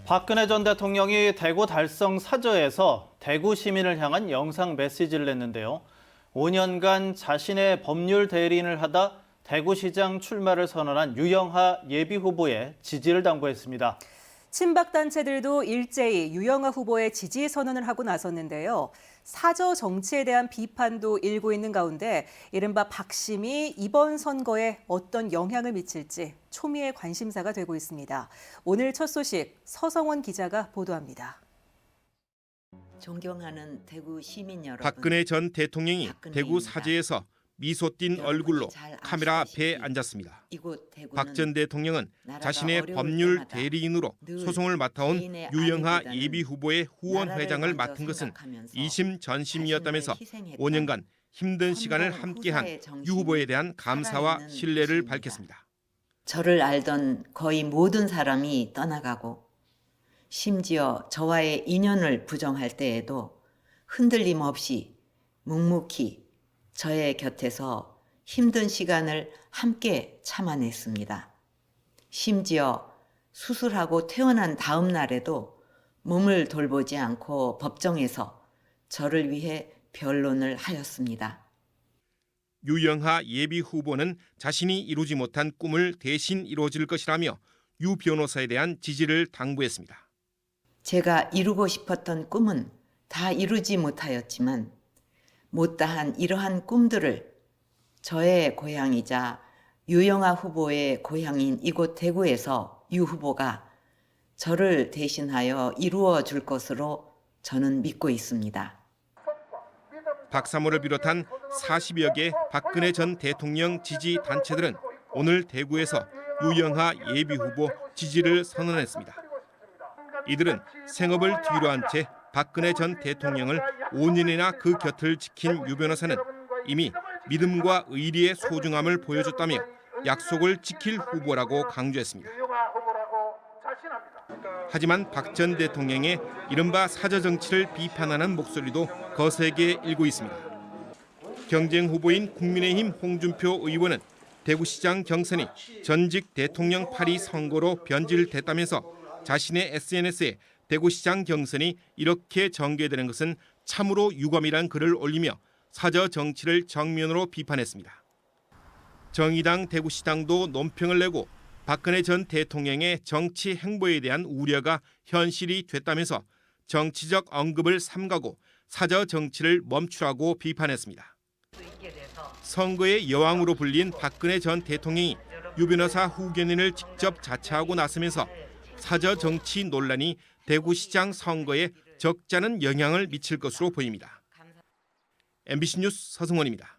박근혜 전 대통령이 대구 달성 사저에서 대구 시민을 향한 영상 메시지를 냈는데요. 5년간 자신의 법률 대리인을 하다 대구시장 출마를 선언한 유영하 예비후보의 지지를 당부했습니다. 친박단체들도 일제히 유영하 후보의 지지 선언을 하고 나섰는데요. 사저 정치에 대한 비판도 일고 있는 가운데 이른바 박심이 이번 선거에 어떤 영향을 미칠지 초미의 관심사가 되고 있습니다. 오늘 첫 소식 서성원 기자가 보도합니다. 존경하는 대구 시민 여러분. 박근혜 전 대통령이 대구 사저에서 미소 띈 얼굴로 카메라 앞에 앉았습니다. 박 전 대통령은 자신의 법률 대리인으로 소송을 맡아온 유영하 예비후보의 후원회장을 맡은 것은 이심 전심이었다면서 5년간 힘든 시간을 함께한 유 후보에 대한 감사와 신뢰를 밝혔습니다. 저를 알던 거의 모든 사람이 떠나가고 심지어 저와의 인연을 부정할 때에도 흔들림 없이 묵묵히 저의 곁에서 힘든 시간을 함께 참아냈습니다. 심지어 수술하고 퇴원한 다음 날에도 몸을 돌보지 않고 법정에서 저를 위해 변론을 하였습니다. 유영하 예비 후보는 자신이 이루지 못한 꿈을 대신 이루어질 것이라며 유 변호사에 대한 지지를 당부했습니다. 제가 이루고 싶었던 꿈은 다 이루지 못하였지만 못다한 이러한 꿈들을 저의 고향이자 유영하 후보의 고향인 이곳 대구에서 유 후보가 저를 대신하여 이루어 줄 것으로 저는 믿고 있습니다. 박사모를 비롯한 40여 개 박근혜 전 대통령 지지 단체들은 오늘 대구에서 유영하 예비 후보 지지를 선언했습니다. 이들은 생업을 뒤로 한 채 박근혜 전 대통령을 5년이나 그 곁을 지킨 유 변호사는 이미 믿음과 의리의 소중함을 보여줬다며 약속을 지킬 후보라고 강조했습니다. 하지만 박 전 대통령의 이른바 사저 정치를 비판하는 목소리도 거세게 일고 있습니다. 경쟁 후보인 국민의힘 홍준표 의원은 대구시장 경선이 전직 대통령 파리 선거로 변질됐다면서 자신의 SNS에 대구시장 경선이 이렇게 전개되는 것은 참으로 유감이란 글을 올리며 사저 정치를 정면으로 비판했습니다. 정의당 대구시당도 논평을 내고 박근혜 전 대통령의 정치 행보에 대한 우려가 현실이 됐다면서 정치적 언급을 삼가고 사저 정치를 멈추라고 비판했습니다. 선거의 여왕으로 불린 박근혜 전 대통령이 유 변호사 후견인을 직접 자처하고 나서면서 사저 정치 논란이 대구시장 선거에 적잖은 영향을 미칠 것으로 보입니다. MBC 뉴스 서승원입니다.